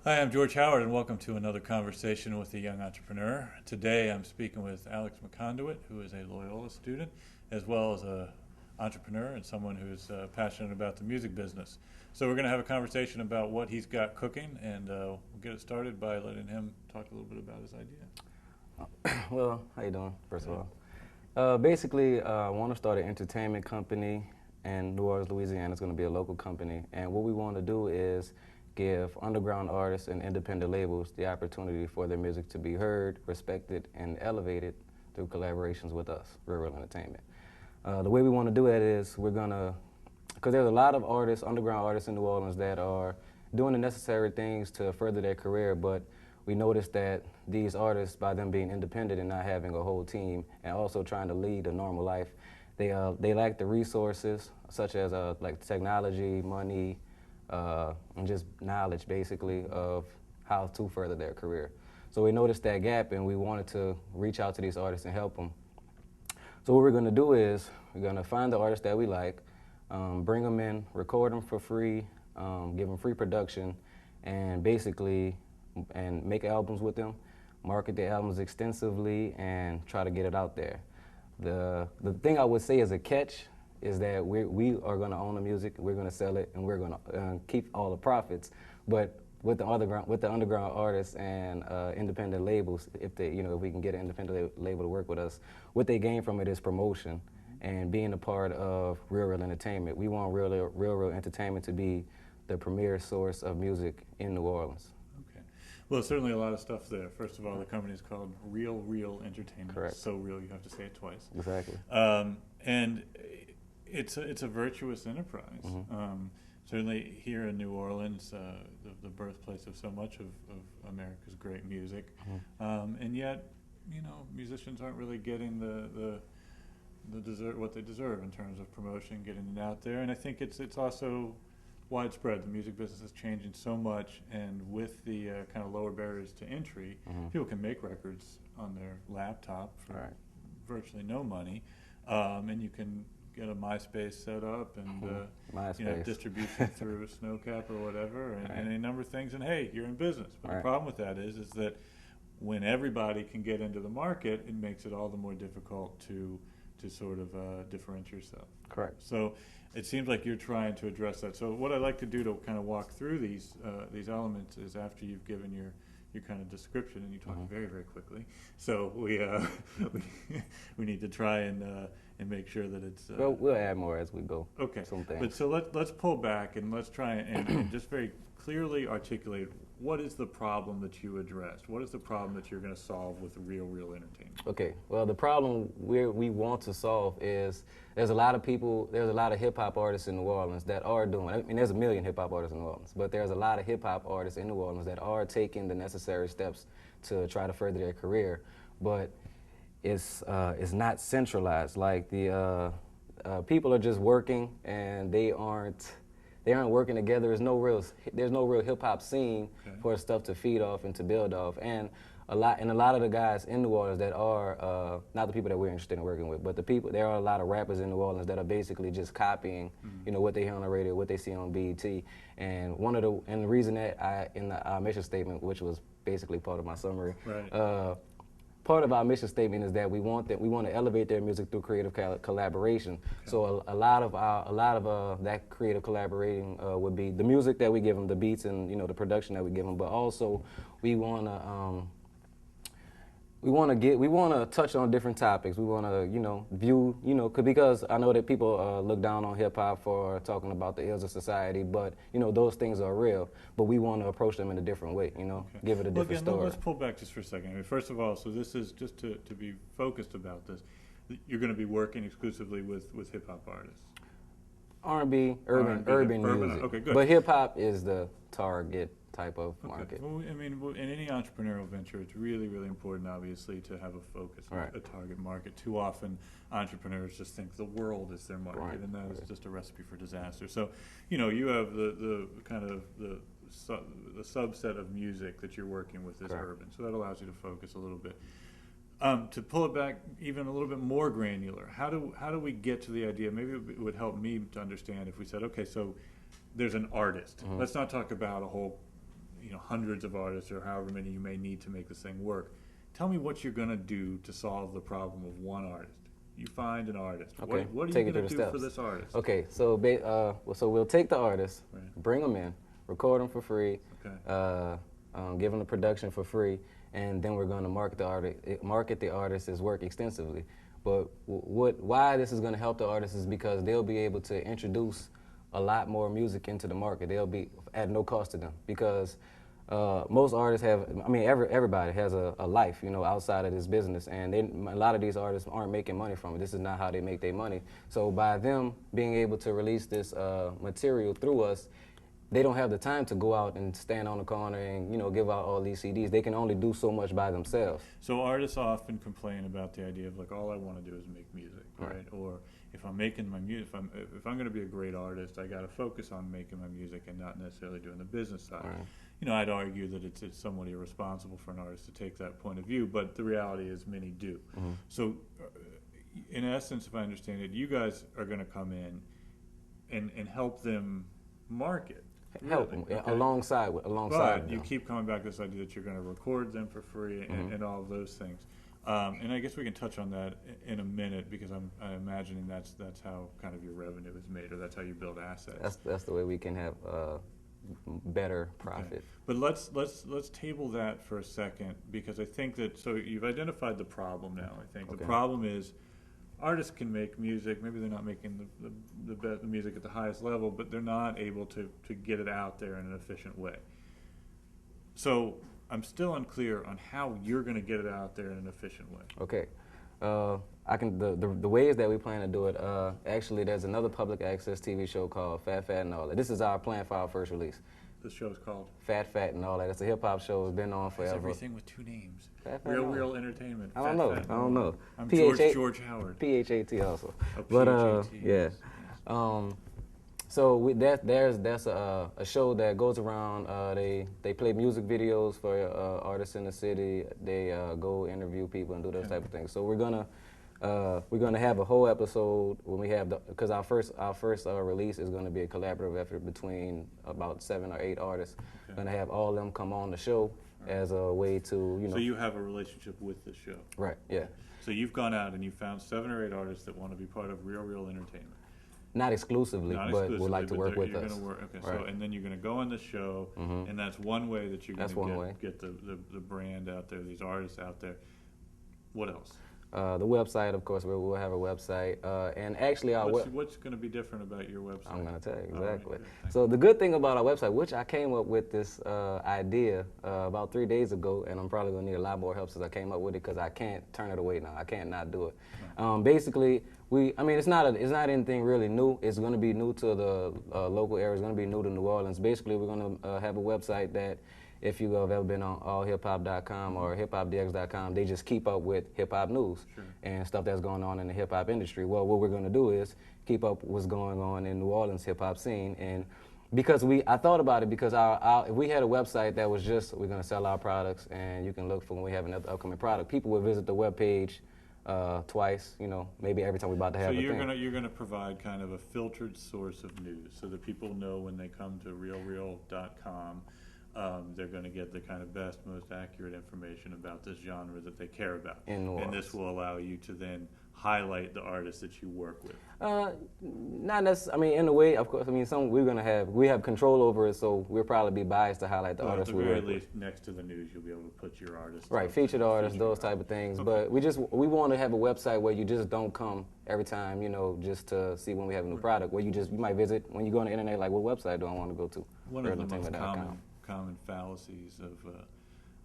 Hi, I'm George Howard, and welcome to another conversation with a young entrepreneur. Today, I'm speaking with Alex McConduit, who is a Loyola student, as well as an entrepreneur and someone who's passionate about the music business. So we're going to have a conversation about what he's got cooking, and we'll get it started by letting him talk a little bit about his idea. Well, how you doing, first of all? Basically, I want to start an entertainment company in New Orleans, Louisiana. It's going to be a local company. And what we want to do is give underground artists and independent labels the opportunity for their music to be heard, respected, and elevated through collaborations with us, Real Entertainment. The way we want to do that is we're going to, because there's a lot of artists, underground artists in New Orleans that are doing the necessary things to further their career, but we noticed that these artists, by them being independent and not having a whole team and also trying to lead a normal life, they lack the resources such as like technology, money, and just knowledge basically of how to further their career. So we noticed that gap and we wanted to reach out to these artists and help them. So what we're going to do is we're going to find the artists that we like, bring them in, record them for free, give them free production, and basically make albums with them, market the albums extensively, and try to get it out there. The thing I would say as a catch is that we are going to own the music, we're going to sell it, and we're going to keep all the profits. But with the underground artists and independent labels, if we can get an independent label to work with us, what they gain from it is promotion and being a part of Real Entertainment. We want Real Entertainment to be the premier source of music in New Orleans. Okay. Well, certainly a lot of stuff there. First of all, the company is called Real Entertainment. Correct. So real, you have to say it twice. Exactly. And it's a virtuous enterprise. Mm-hmm. Certainly here in New Orleans, the birthplace of so much of America's great music, and yet, musicians aren't really getting the what they deserve in terms of promotion, getting it out there. And I think it's also widespread. The music business is changing so much, and with the kind of lower barriers to entry, people can make records on their laptop for virtually no money, and you can get a MySpace set up and distribution through Snowcap or whatever, and a number of things. And hey, you're in business. But the problem with that is that when everybody can get into the market, it makes it all the more difficult to sort of differentiate yourself. Correct. So it seems like you're trying to address that. So what I'd like to do to kind of walk through these elements is after you've given your kind of description, and you talk very, very quickly. So we need to try and make sure that it's. Well, we'll add more as we go. Okay. Something. But so let's pull back and let's try and just very clearly articulate what is the problem that you addressed. What is the problem that you're going to solve with Real Entertainment? Okay. Well, the problem we want to solve is there's a lot of hip hop artists in New Orleans that are doing. I mean, there's a million hip hop artists in New Orleans, but there's a lot of hip hop artists in New Orleans that are taking the necessary steps to try to further their career, but it's not centralized. Like the people are just working and they aren't working together. There's no real hip hop scene for stuff to feed off and to build off. And a lot of the guys in New Orleans that are not the people that we're interested in working with, but there are a lot of rappers in New Orleans that are basically just copying, what they hear on the radio, what they see on BET. And the reason that in our mission statement, which was basically part of my summary, part of our mission statement is that we want to elevate their music through creative collaboration. Okay. So a lot of that creative collaborating would be the music that we give them, the beats, and the production that we give them. But also, we want to touch on different topics. We want to view because I know that people look down on hip hop for talking about the ills of society, but those things are real. But we want to approach them in a different way. Give it a different story. Let's pull back just for a second. I mean, first of all, so this is just to be focused about this. You're going to be working exclusively with hip hop artists. R&B, urban music. Okay, good. But hip hop is the target type of market. Well, I mean, in any entrepreneurial venture, it's really, really important, obviously, to have a focus, a target market. Too often, entrepreneurs just think the world is their market, and that is just a recipe for disaster. So, you have the kind of the subset of music that you're working with is urban, so that allows you to focus a little bit. To pull it back even a little bit more granular, how do we get to the idea? Maybe it would help me to understand if we said, okay, so there's an artist. Let's not talk about a whole hundreds of artists or however many you may need to make this thing work. Tell me what you're going to do to solve the problem of one artist. You find an artist. Okay. What are you going to do for this artist? Okay, so so we'll take the artist, Right. bring them in, record them for free, Okay. give them the production for free, and then we're going to market the artist's work extensively. But why this is going to help the artists is because they'll be able to introduce a lot more music into the market. They'll be at no cost to them because most artists have, everybody has a life, outside of this business, and a lot of these artists aren't making money from it. This is not how they make their money. So by them being able to release this material through us, they don't have the time to go out and stand on the corner and give out all these CDs. They can only do so much by themselves. So artists often complain about the idea of like, all I want to do is make music, right? Or if I'm making my music, if I'm going to be a great artist, I got to focus on making my music and not necessarily doing the business side. Right. I'd argue that it's somewhat irresponsible for an artist to take that point of view, but the reality is many do. Mm-hmm. So, in essence, if I understand it, you guys are going to come in and help them market. Help them, Okay. alongside But you them. keep coming back to this idea that you're going to record them for free and all of those things. And I guess we can touch on that in a minute because I'm imagining that's how kind of your revenue is made, or that's how you build assets. That's the way we can have better profit. Okay. But let's table that for a second, because I think that, so you've identified the problem now. I think the problem is artists can make music. Maybe they're not making the music at the highest level, but they're not able to get it out there in an efficient way. So I'm still unclear on how you're going to get it out there in an efficient way. Okay. The ways that we plan to do it, actually there's another public access TV show called Fat and All That. This is our plan for our first release. This show's called Fat and All That. It's a hip hop show. It's been on forever. It's everything with two names. Real Entertainment. I don't know. I'm George Howard. PHAT also. Oh, But PHAT, yeah. yes. So that's a show that goes around. They play music videos for artists in the city. They go interview people and do those type of things. So we're gonna have a whole episode when we have because our first release is going to be a collaborative effort between about 7 or 8 artists. Okay. Going to have all of them come on the show as a way to So you have a relationship with the show. Right. Yeah. So you've gone out and you found 7 or 8 artists that want to be part of Real Entertainment. Not exclusively, but would like to work with us. Okay, right. So and then you're going to go on the show, and that's one way that you're going to get the brand out there, these artists out there. What else? The website, of course, we'll have a website, and actually what's going to be different about your website? I'm going to tell you exactly. Right, so the good thing about our website, which I came up with this idea about 3 days ago, and I'm probably going to need a lot more help since I came up with it because I can't turn it away now. I can't not do it. Basically, it's not anything really new. It's going to be new to the local area. It's going to be new to New Orleans. Basically, we're going to have a website that, if you have ever been on allhiphop.com or hiphopdx.com, they just keep up with hip-hop news and stuff that's going on in the hip-hop industry. Well, what we're going to do is keep up what's going on in New Orleans hip-hop scene. And because I thought about it because if we had a website that was just, we're going to sell our products and you can look for when we have another upcoming product, people would visit the webpage twice, maybe every time we're about to have a thing. So you're gonna provide kind of a filtered source of news so that people know when they come to realreal.com, they're going to get the kind of best, most accurate information about this genre that they care about. And this will allow you to then highlight the artists that you work with. Not necessarily. In a way, of course. We have control over it, so we'll probably be biased to highlight the artists we work with. At the very least, next to the news, you'll be able to put your artists. Right, featured artists, those type of things. Okay. But we want to have a website where you just don't come every time, just to see when we have a new product. Where you might visit when you go on the internet, like, what website do I want to go to? One of the most common fallacies of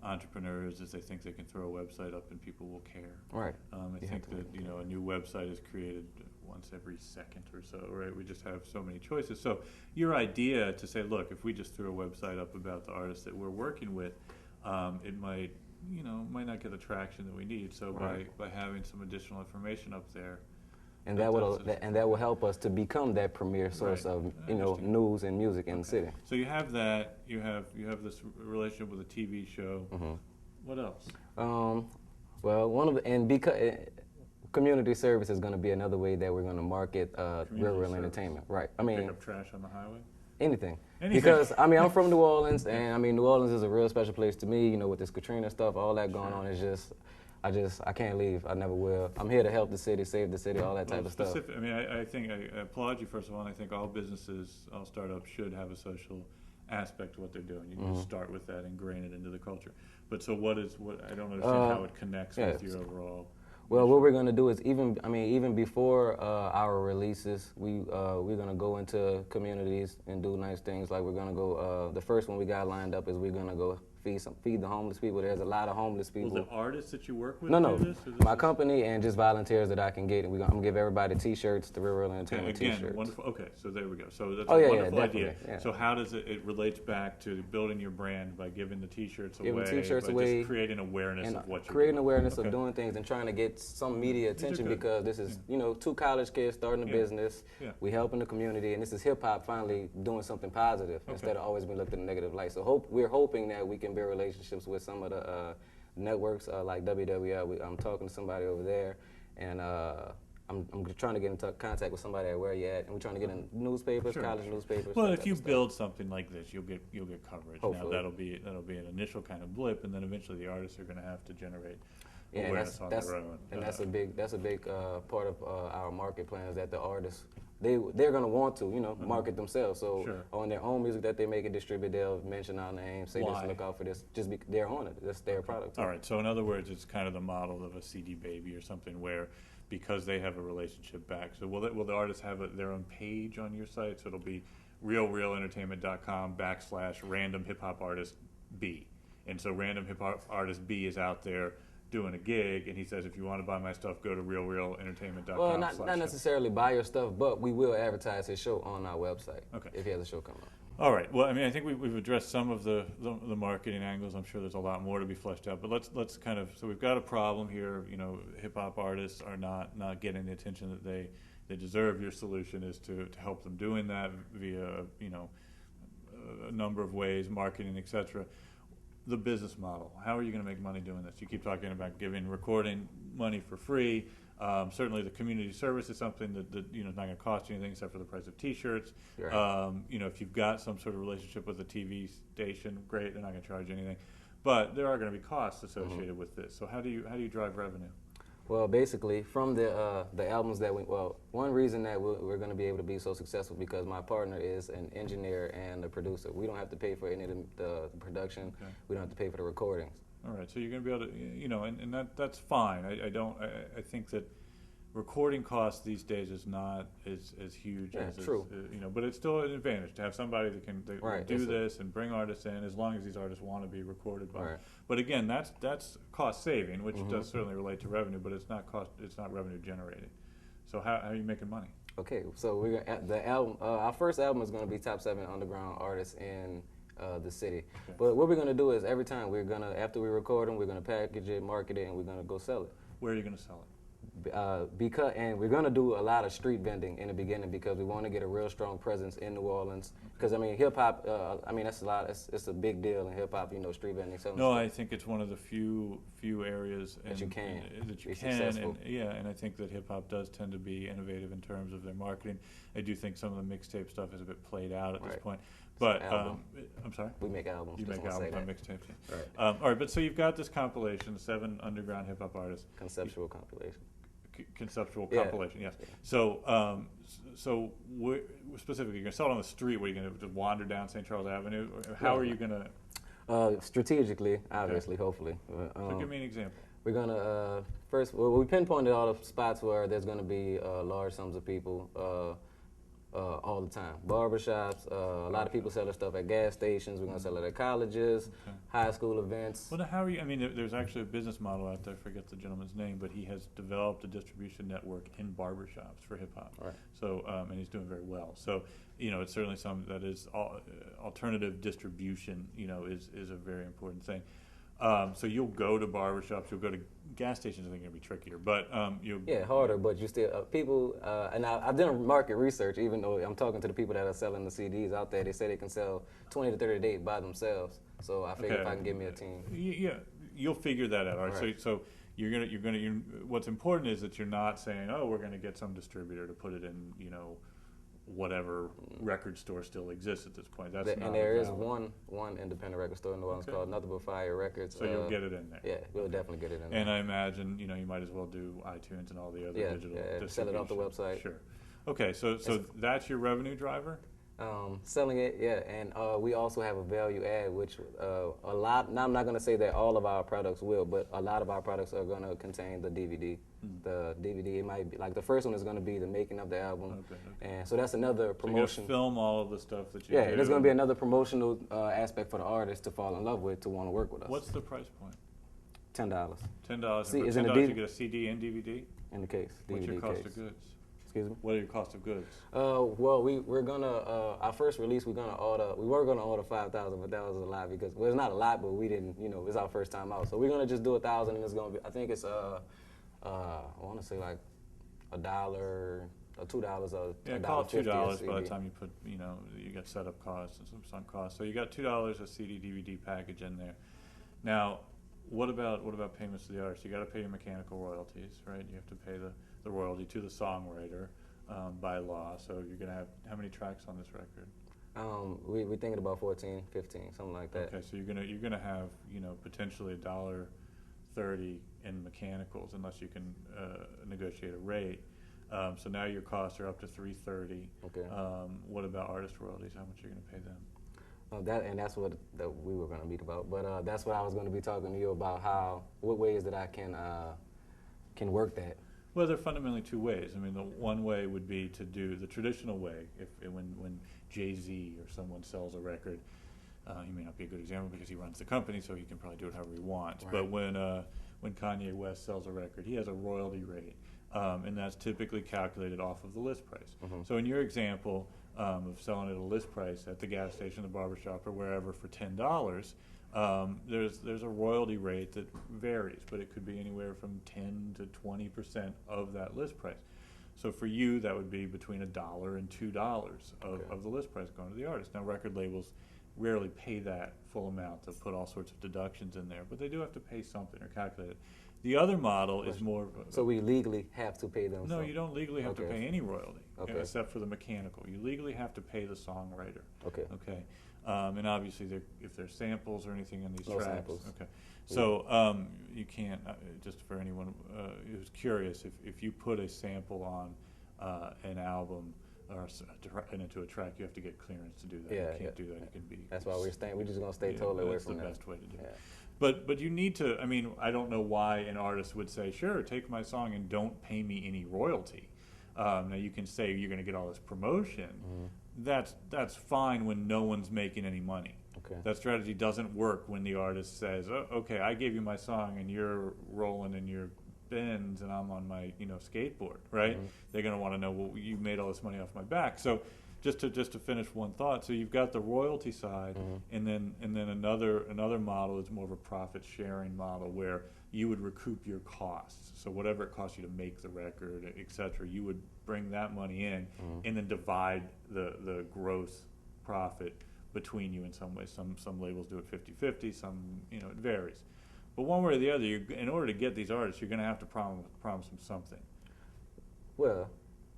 entrepreneurs is they think they can throw a website up and people will care. Right. I think that a new website is created once every second or so, right? We just have so many choices. So your idea to say, look, if we just threw a website up about the artists that we're working with, it might not get the traction that we need. So by having some additional information up there, and that will help us to become that premier source of news and music in the city. So you have that. You have this relationship with a TV show. Mm-hmm. What else? Well, because community service is going to be another way that we're going to market real entertainment. Right. Pick up trash on the highway. Anything. Anything. Because, I mean, I'm from New Orleans, and, I mean, New Orleans is a real special place to me, you know, with this Katrina stuff, all that going on. It's just, I can't leave. I never will. I'm here to help the city, save the city, all that type of stuff. I mean, I think I applaud you, first of all, and I think all businesses, all startups should have a social aspect to what they're doing. You can just start with that, ingrain it into the culture. But so what I don't understand how it connects with your overall. Well, what we're going to do is even before our releases, we're going to go into communities and do nice things. Like we're going to go. The first one we got lined up is we're going to go feed the homeless people. There's a lot of homeless people. Well, the artists that you work with? No, do this, my company and just volunteers that I can get. I'm going to give everybody T-shirts, the Real Entertainment T-shirts. Wonderful. Okay, so there we go. So that's a wonderful idea. Yeah. So how does it relates back to building your brand by giving the T-shirts away, just creating awareness of what you're creating doing. awareness of doing things and trying to get some media attention because this is, you know, 2 college kids starting a business. Yeah. We helping the community, and this is hip hop finally doing something positive instead of always being looked in a negative light. So we're hoping that we can build relationships with some of the networks like WWL. I'm talking to somebody over there, and I'm trying to get in contact with somebody at Where You At, and we're trying to get in newspapers, college newspapers. Well, if you build something like this, you'll get coverage. Hopefully. Now that'll be an initial kind of blip, and then eventually the artists are going to have to generate awareness on their own. And that's a big part of our market plan is that the artists they're going to want to market themselves. So on their own music that they make and distribute, they'll mention our name, say just look out for this. They're on it. That's their product. All right. So in other words, it's kind of the model of a CD Baby or something where, because they have a relationship back. So will the artists have their own page on your site? So it'll be realentertainment.com/random hip hop artist B, and so random hip hop artist B is out there doing a gig, and he says, if you want to buy my stuff, go to realentertainment.com. Well, not necessarily buy your stuff, but we will advertise his show on our website if he has a show coming up. All right. Well, I mean, I think we've addressed some of the marketing angles. I'm sure there's a lot more to be fleshed out. But let's kind of, so we've got a problem here. You know, hip hop artists are not getting the attention that they deserve. Your solution is to help them doing that via a number of ways, marketing, etc. The business model. How are you going to make money doing this? You keep talking about giving recording money for free. Certainly, the community service is something that is not going to cost you anything except for the price of T-shirts. Right. If you've got some sort of relationship with a TV station, great. They're not going to charge you anything, but there are going to be costs associated with this. So how do you drive revenue? Well, basically, from the albums that one reason that we're going to be able to be so successful because my partner is an engineer and a producer. We don't have to pay for any of the production. Okay. We don't have to pay for the recordings. All right, so you're going to be able to, and that's fine. I think that recording costs these days is not as huge as true. But it's still an advantage to have somebody that can do this and bring artists in, as long as these artists want to be recorded by. Right. But again, that's cost saving, which does certainly relate to revenue, but it's not revenue generating. So how are you making money? Okay, so we're the album. Our first album is going to be top 7 underground artists in the city. Okay. But what we're going to do is every time after we record them, we're going to package it, market it, and we're going to go sell it. Where are you going to sell it? And we're going to do a lot of street vending in the beginning because we want to get a real strong presence in New Orleans. Because I mean, hip hop. That's a lot. It's a big deal in hip hop. Street vending. I think it's one of the few areas that you can successful. And I think that hip hop does tend to be innovative in terms of their marketing. I do think some of the mixtape stuff is a bit played out at this point. But I'm sorry. We make albums. You make albums on mixtapes. Yeah. Right. All right. But so you've got this compilation, 7 underground hip hop artists. Conceptual compilation. Compilation, yes. Yeah. So specifically, you're going to sell it on the street. Where you're going to just wander down St. Charles Avenue? How are you going to? Strategically, obviously, hopefully. So give me an example. We're going to we pinpointed all the spots where there's going to be large sums of people all the time. Barbershops, a lot of people sell their stuff at gas stations. We're going to sell it at colleges, high school events. Well, how are you? I mean, there's actually a business model out there. I forget the gentleman's name, but he has developed a distribution network in barbershops for hip hop. Right. So, and he's doing very well. So, it's certainly something that is alternative distribution. Is a very important thing. So you'll go to barbershops, you'll go to gas stations. I think it'll be trickier, but harder. But you still people. And I've done market research. Even though I'm talking to the people that are selling the CDs out there, they say they can sell 20 to 30 a day by themselves. So I figure if I can get me a team, you'll figure that out. All right. So you're gonna. What's important is that you're not saying, oh, we're gonna get some distributor to put it in, whatever record store still exists at this point. That's not and there is valid. one independent record store in New Orleans called Nothing But Fire Records. So you'll get it in there. Yeah, we'll definitely get it in there. And I imagine, you might as well do iTunes and all the other digital distribution. Sell it off the website. Sure. Okay, so that's your revenue driver? Selling it, and we also have a value add, which a lot. Now I'm not going to say that all of our products will, but a lot of our products are going to contain the DVD. The DVD, it might be like the first one is going to be the making of the album, and so that's another promotion. So you're gonna film all of the stuff that you do. Yeah, there's going to be another promotional aspect for the artist to fall in love with, to want to work with us. What's the price point? $10. $10. See, and for $10 you get a CD and DVD. In the case, DVD What's your cost case. of goods? Excuse me? What are your cost of goods? Well, we're gonna our first release we were gonna order 5,000, but that was a lot because it's not a lot, but we didn't, it's our first time out, so we're gonna just do 1,000, and it's gonna be, I think it's I want to say like $1 or $2 or call it $2 by the CD. time you put you got setup costs and some sunk costs. So you got $2 a CD DVD package in there. Now, what about payments to the artist? You got to pay your mechanical royalties, right? You have to pay the royalty to the songwriter by law. So you're gonna have how many tracks on this record? We're thinking about 14, 15, something like that. Okay, so you're gonna have potentially $1.30 in mechanicals unless you can negotiate a rate. So now your costs are up to $3.30. Okay. What about artist royalties? How much are you gonna pay them? That's what we were going to meet about. But that's what I was going to be talking to you about. What ways that I can work that. Well, there are fundamentally two ways. I mean, the one way would be to do the traditional way. When Jay-Z or someone sells a record, he may not be a good example because he runs the company, so he can probably do it however he wants. Right. But when Kanye West sells a record, he has a royalty rate, and that's typically calculated off of the list price. Mm-hmm. So in your example of selling at a list price at the gas station, the barbershop, or wherever for $10, there's a royalty rate that varies, but it could be anywhere from 10 to 20% of that list price. So for you, that would be between $1 and $2 of the list price going to the artist. Now, record labels rarely pay that full amount to put all sorts of deductions in there, but they do have to pay something or calculate it. The other model is more... So we legally have to pay them? No, you don't legally have to pay any royalty, except for the mechanical. You legally have to pay the songwriter. Okay. And obviously, if there's samples or anything in these tracks. Samples. Okay. So you can't, just for anyone who's curious, if you put a sample on an album or into a track, you have to get clearance to do that. You can't do that. You can be... That's why we're just going to stay totally away from that. That's the best way to do it. But you need to, I mean, I don't know why an artist would say, sure, take my song and don't pay me any royalty. Now you can say you're going to get all this promotion. Mm-hmm. That's fine when no one's making any money. Okay. That strategy doesn't work when the artist says, oh, okay, I gave you my song and you're rolling in your Benz and I'm on my skateboard, right? Mm-hmm. They're going to want to know, well, you made all this money off my back. So just to finish one thought, so you've got the royalty side, and then another model is more of a profit sharing model where you would recoup your costs. So whatever it costs you to make the record, et cetera, you would bring that money in and then divide the gross profit between you in some ways. Some labels do it 50-50, some it varies. But one way or the other, in order to get these artists, you're going to have to promise them something. Well,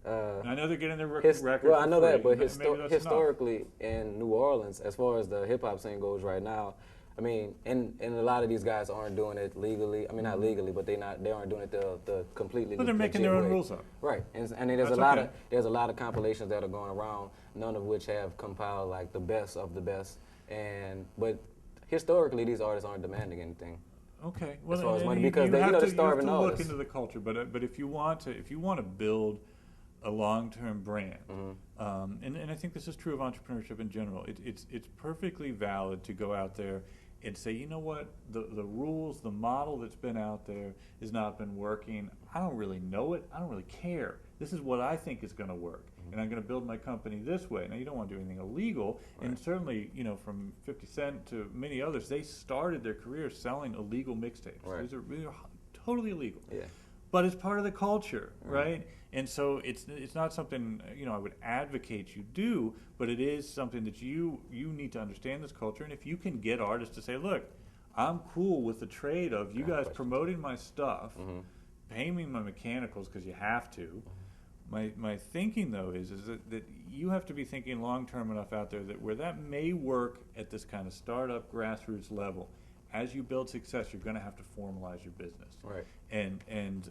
I know they're getting their records. Well, I know free. that, but historically in New Orleans, as far as the hip hop scene goes right now, I mean, and a lot of these guys aren't doing it legally. I mean, not legally, but they aren't doing it the completely. But they're making their own rules up. Right, and there's a lot of compilations that are going around, none of which have compiled like the best of the best. But historically, these artists aren't demanding anything. Okay, well, as far as money, because they're starving artists. You have to look into the culture, but if you want to build a long-term brand, and I think this is true of entrepreneurship in general. It's perfectly valid to go out there and say, you know what, the rules, the model that's been out there has not been working. I don't really know it. I don't really care. This is what I think is going to work, and I'm going to build my company this way. Now, you don't want to do anything illegal, and certainly, from 50 Cent to many others, they started their career selling illegal mixtapes. Right. These are totally illegal. Yeah. But it's part of the culture, right? And so it's not something I would advocate you do, but it is something that you need to understand this culture. And if you can get artists to say, look, I'm cool with the trade of you guys promoting my stuff, paying me my mechanicals because you have to, My thinking though is that you have to be thinking long term enough out there that where that may work at this kind of startup grassroots level, as you build success, you're going to have to formalize your business. Right. And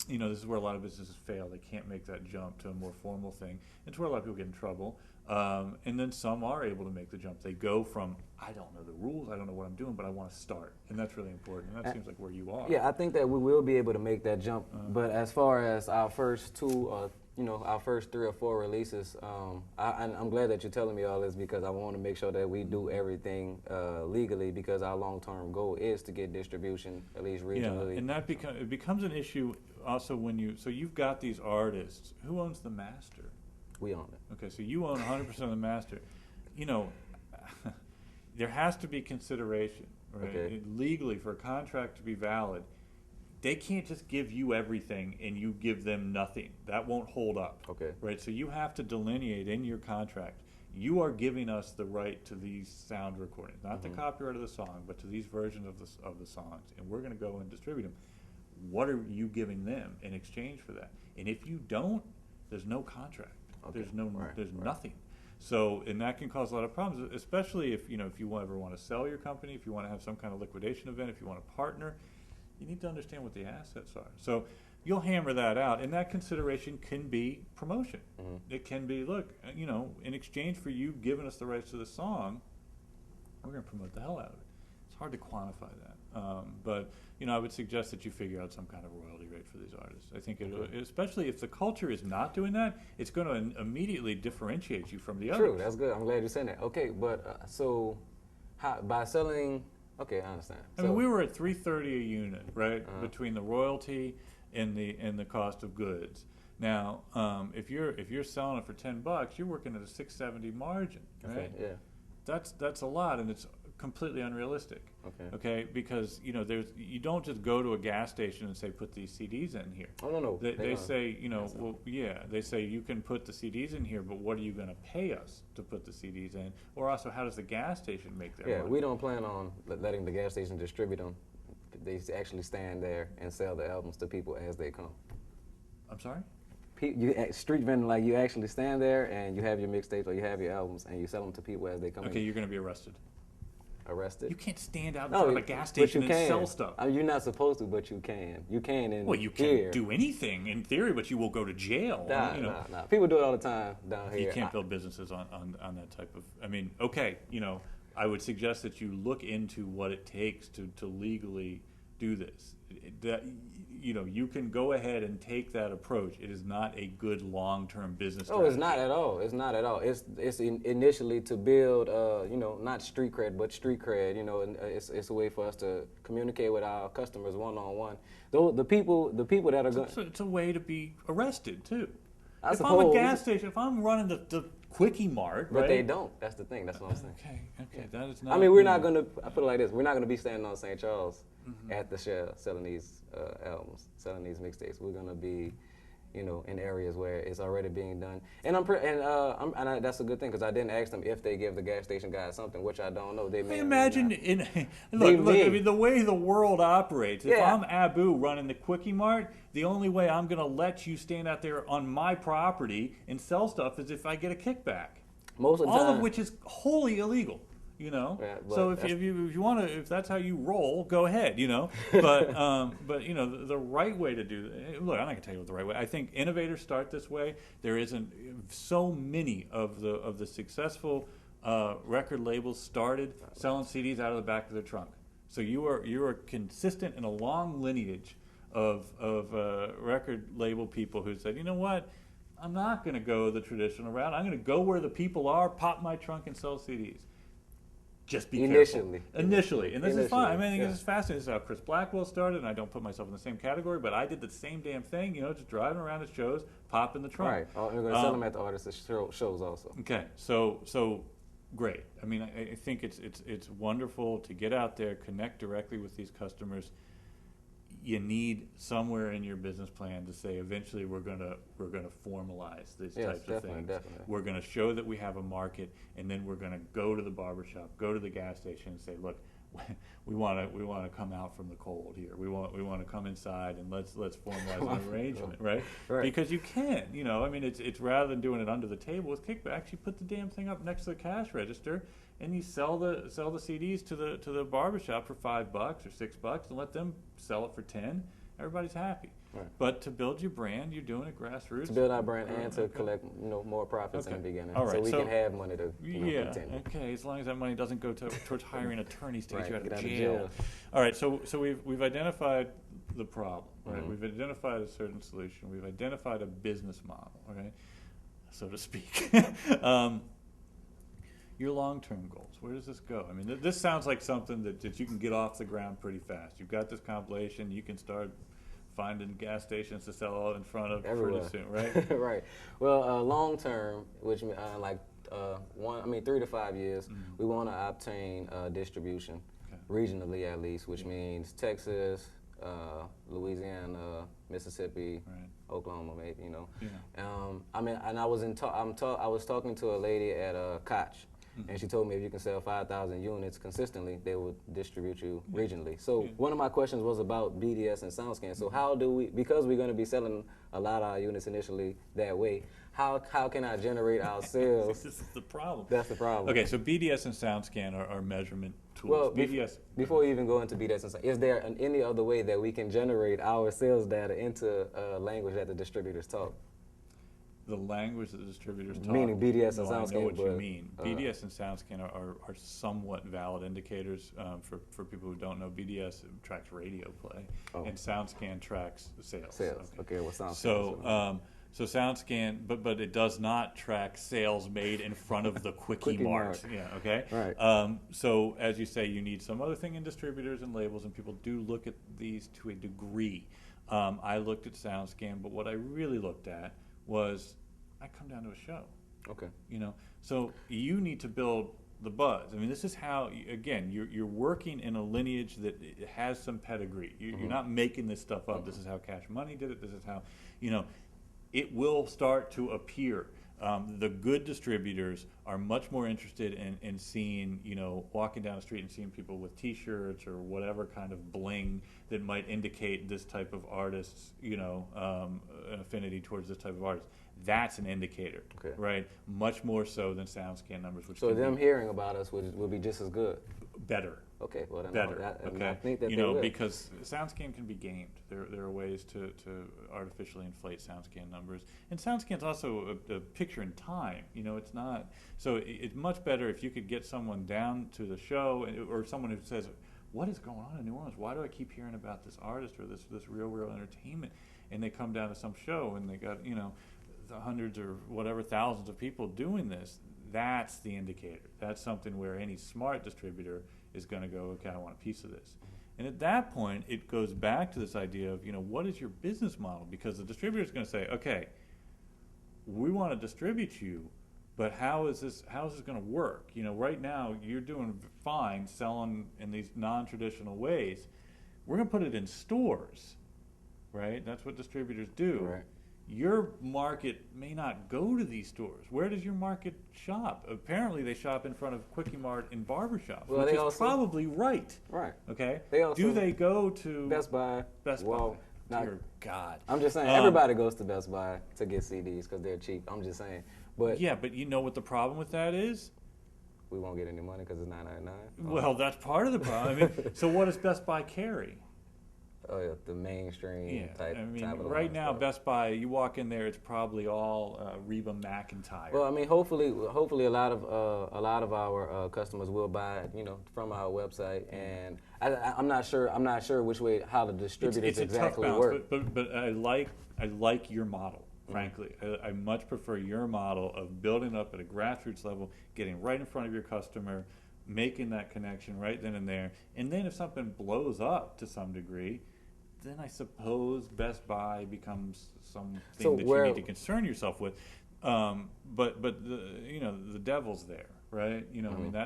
you know, this is where a lot of businesses fail. They can't make that jump to a more formal thing. It's where a lot of people get in trouble. And then some are able to make the jump. They go from, I don't know the rules, I don't know what I'm doing, but I want to start. And that's really important. And that seems like where you are. Yeah, I think that we will be able to make that jump. But as far as our first our first 3 or 4 releases, I'm glad that you're telling me all this, because I want to make sure that we do everything legally, because our long-term goal is to get distribution, at least regionally. Yeah, and that it becomes an issue also when you've got these artists. Who owns the master? We own it. Okay, so you own 100% of the master. You know, there has to be consideration, right? Okay. Legally, for a contract to be valid, they can't just give you everything and you give them nothing. That won't hold up. Okay. Right? So you have to delineate in your contract, you are giving us the right to these sound recordings, not the copyright of the song, but to these versions of the songs, and we're going to go and distribute them. What are you giving them in exchange for that? And if you don't, there's no contract. Okay. There's nothing. So, and that can cause a lot of problems, especially if you ever want to sell your company, if you want to have some kind of liquidation event, if you want to partner, you need to understand what the assets are. So you'll hammer that out, and that consideration can be promotion. It can be, look, in exchange for you giving us the rights to the song, we're going to promote the hell out of it. It's hard to quantify that. But I would suggest that you figure out some kind of royalty rate for these artists. I think, especially if the culture is not doing that, it's going to immediately differentiate you from the others. True, that's good. I'm glad you're saying that. Okay, but so by selling, okay, I understand. I mean, we were at $330 a unit, right, between the royalty and the cost of goods. Now, if you're selling it for $10, you're working at a $670 margin, right? Okay, yeah. That's a lot, and it's completely unrealistic. Okay. Because you don't just go to a gas station and say put these CDs in here. Oh no. They say they say you can put the CDs in here, but what are you going to pay us to put the CDs in? Or also, how does the gas station make their money? We don't plan on letting the gas station distribute them. They actually stand there and sell the albums to people as they come. I'm sorry? Street vending, like you actually stand there and you have your mixtapes or you have your albums and you sell them to people as they come in. Okay, you're going to be arrested. Arrested? You can't stand out in front of a gas station and sell stuff. I mean, you're not supposed to, but you can. You can in Well, you can't do anything in theory, but you will go to jail. Nah. People do it all the time down here. You can't build businesses on that type of. I mean, okay, I would suggest that you look into what it takes to legally do this. You can go ahead and take that approach. It is not a good long-term business strategy. Oh, it's not at all. It's not at all. It's initially to build, not street cred, but street cred. And it's a way for us to communicate with our customers one-on-one. The people that are going. It's a way to be arrested too. If I'm a gas station, if I'm running the Quickie Mart, but right? they don't. That's the thing. That's what I'm saying. Okay, that is not. I mean, we're not gonna. I put it like this: we're not gonna be standing on St. Charles at the Shell selling these albums, selling these mixtapes. We're gonna be, in areas where it's already being done. And that's a good thing because I didn't ask them if they give the gas station guys something, which I don't know. They may imagine look. I mean, the way the world operates. If I'm Abu running the Quickie Mart, the only way I'm going to let you stand out there on my property and sell stuff is if I get a kickback. Most of the all time, of which is wholly illegal. Yeah, so if you want to, if that's how you roll, go ahead. But the right way to do it. Look, I'm not gonna tell you what the right way. I think innovators start this way. There isn't so many of the successful record labels started selling CDs out of the back of their trunk. So you are consistent in a long lineage of record label people who said, you know what, I'm not going to go the traditional route. I'm going to go where the people are, pop my trunk, and sell CDs. Just be careful. Initially. And this is fine. I mean, I think this is fascinating. This is how Chris Blackwell started, and I don't put myself in the same category, but I did the same damn thing, just driving around at shows, pop in the trunk. Right. We're going to sell them at the artists' shows also. Okay. So great. I mean, I think it's wonderful to get out there, connect directly with these customers. you need somewhere in your business plan to say eventually we're gonna formalize these types of things. Definitely. We're gonna show that we have a market, and then we're gonna go to the barbershop, go to the gas station, and say, look, we want to come out from the cold here. We want to come inside, and let's formalize an arrangement, right? Because you can, I mean, it's rather than doing it under the table with kickback, you put the damn thing up next to the cash register, and you sell the CDs to the barbershop for $5 or $6, and let them sell it for 10. Everybody's happy. Right. But to build your brand, you're doing it grassroots. To build our brand and to collect more profits in the beginning, all right. so we can have money to continue. Okay, as long as that money doesn't go towards hiring attorneys to get you out of jail. All right, so we've identified the problem, right? Mm-hmm. We've identified a certain solution. We've identified a business model, right, so to speak. Your long-term goals, where does this go? I mean, this sounds like something that you can get off the ground pretty fast. You've got this compilation. You can start finding gas stations to sell in front of everywhere pretty soon, right? Right. Well, long term, which 3 to 5 years, we want to obtain distribution regionally at least, which means Texas, Louisiana, Mississippi, Oklahoma, maybe. And I was talking to a lady at Koch. And she told me if you can sell 5,000 units consistently, they will distribute you regionally. So one of my questions was about BDS and SoundScan. So how do we, because we're going to be selling a lot of our units initially that way, how can I generate our sales? This is the problem. That's the problem. Okay, so BDS and SoundScan are measurement tools. Well, BDS. Before we even go into BDS and SoundScan, is there any other way that we can generate our sales data into a language that the distributors talk? The language that the distributors talk. Meaning BDS and SoundScan. I know what you mean. BDS and SoundScan are somewhat valid indicators for people who don't know. BDS tracks radio play, and SoundScan tracks sales. Okay, well, SoundScan. So SoundScan, but it does not track sales made in front of the Quickie Mart. Yeah, okay. Right. So as you say, you need some other thing in distributors and labels, and people do look at these to a degree. I looked at SoundScan, but what I really looked at was I come down to a show. Okay. So you need to build the buzz. I mean, this is how, again, you're working in a lineage that has some pedigree. You're not making this stuff up. This is how Cash Money did it. This is how, it will start to appear. The good distributors are much more interested in seeing, walking down the street and seeing people with T-shirts or whatever kind of bling that might indicate this type of artist's, an affinity towards this type of artist. That's an indicator, right? Much more so than SoundScan numbers. Which so them hearing about us would be just as good? Better. Okay, well then better. I think that because SoundScan can be gamed. There are ways to artificially inflate SoundScan numbers, and SoundScan's also a picture in time. It's not. So it's much better if you could get someone down to the show, or someone who says, "What is going on in New Orleans? Why do I keep hearing about this artist or this real entertainment?" And they come down to some show and they got the hundreds or whatever thousands of people doing this. That's the indicator. That's something where any smart distributor is going to go, okay, I want a piece of this. And at that point, it goes back to this idea of, what is your business model? Because the distributor is going to say, okay, we want to distribute you, but how is this going to work? Right now you're doing fine selling in these non-traditional ways. We're going to put it in stores, right? That's what distributors do. Right. Your market may not go to these stores. Where does your market shop? Apparently, they shop in front of Quickie Mart and barbershops, which is probably right. Right. Okay. Do they go to Best Buy? Well, dear God. I'm just saying, everybody goes to Best Buy to get CDs because they're cheap. I'm just saying. But yeah, but you know what the problem with that is? We won't get any money because it's $9.99. Well, that's part of the problem. So what does Best Buy carry? Oh, yeah, the mainstream type. Right now, stuff. Best Buy, you walk in there, it's probably all Reba McEntire. Well, hopefully, a lot of our customers will buy, from our website, and I'm not sure which way how the distributors exactly work. But I like your model. Frankly, I much prefer your model of building up at a grassroots level, getting right in front of your customer, making that connection right then and there, and then if something blows up to some degree, then I suppose Best Buy becomes something that you need to concern yourself with. But the devil's there, right?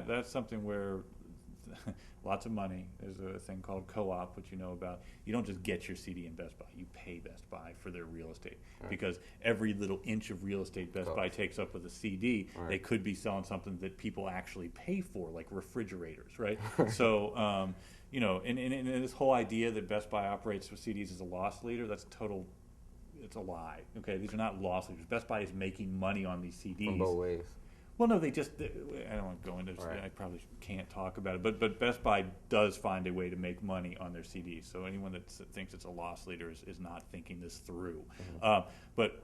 That's something where lots of money. There's a thing called co-op, which you know about. You don't just get your CD in Best Buy. You pay Best Buy for their real estate, because every little inch of real estate Best Buy takes up with a CD, they could be selling something that people actually pay for, like refrigerators, right? So, you know, and this whole idea that Best Buy operates with CDs as a loss leader, that's total. It's a lie. Okay, these are not loss leaders. Best Buy is making money on these CDs. From both ways. Well, no, I don't want to go into. I probably can't talk about it, but Best Buy does find a way to make money on their CDs. So anyone that thinks it's a loss leader is not thinking this through. But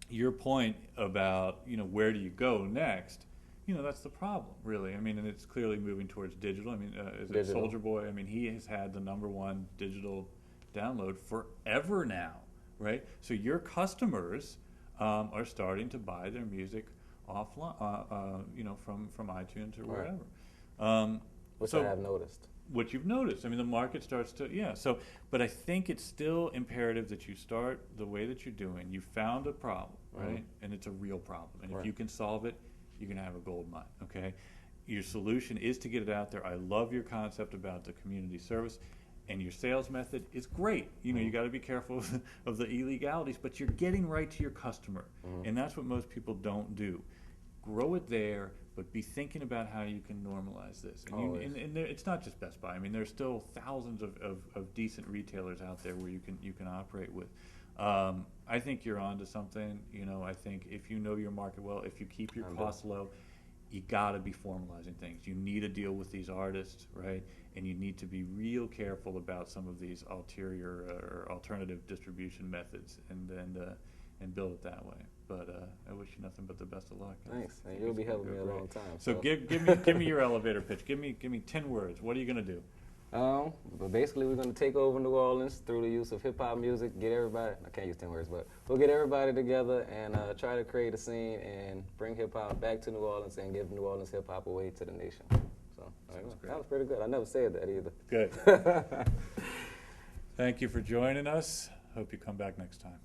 your point about, you know, where do you go next? You know, that's the problem, really. I mean, and it's clearly moving towards digital. I mean, is it Soulja Boy? I mean, he has had the #1 digital download forever now, right? So your customers are starting to buy their music offline, you know, from iTunes or wherever. Which I have noticed. What you've noticed. I mean, the market starts to, so, but I think it's still imperative that you start the way that you're doing. You found a problem, right? And it's a real problem. And if you can solve it, you're going to have a gold mine, okay? Your solution is to get it out there. I love your concept about the community service. And your sales method is great. You know, you got to be careful of the illegalities, but you're getting right to your customer. And that's what most people don't do. Grow it there, but be thinking about how you can normalize this. And it's not just Best Buy. I mean, there's still thousands of decent retailers out there where you can operate with. I think you're onto something. You know, I think if you know your market well, if you keep your costs low, you got to be formalizing things. You need to deal with these artists, right? And you need to be real careful about some of these ulterior or alternative distribution methods, and build it that way. But I wish you nothing but the best of luck. Thanks. And you'll be helping me a long time. So give me your elevator pitch. Give me 10 words. What are you going to do? But basically, we're going to take over New Orleans through the use of hip-hop music, get everybody, I can't use 10 words, but we'll get everybody together and try to create a scene and bring hip-hop back to New Orleans and give New Orleans hip-hop away to the nation. So that was pretty good. I never said that either. Good. Thank you for joining us. Hope you come back next time.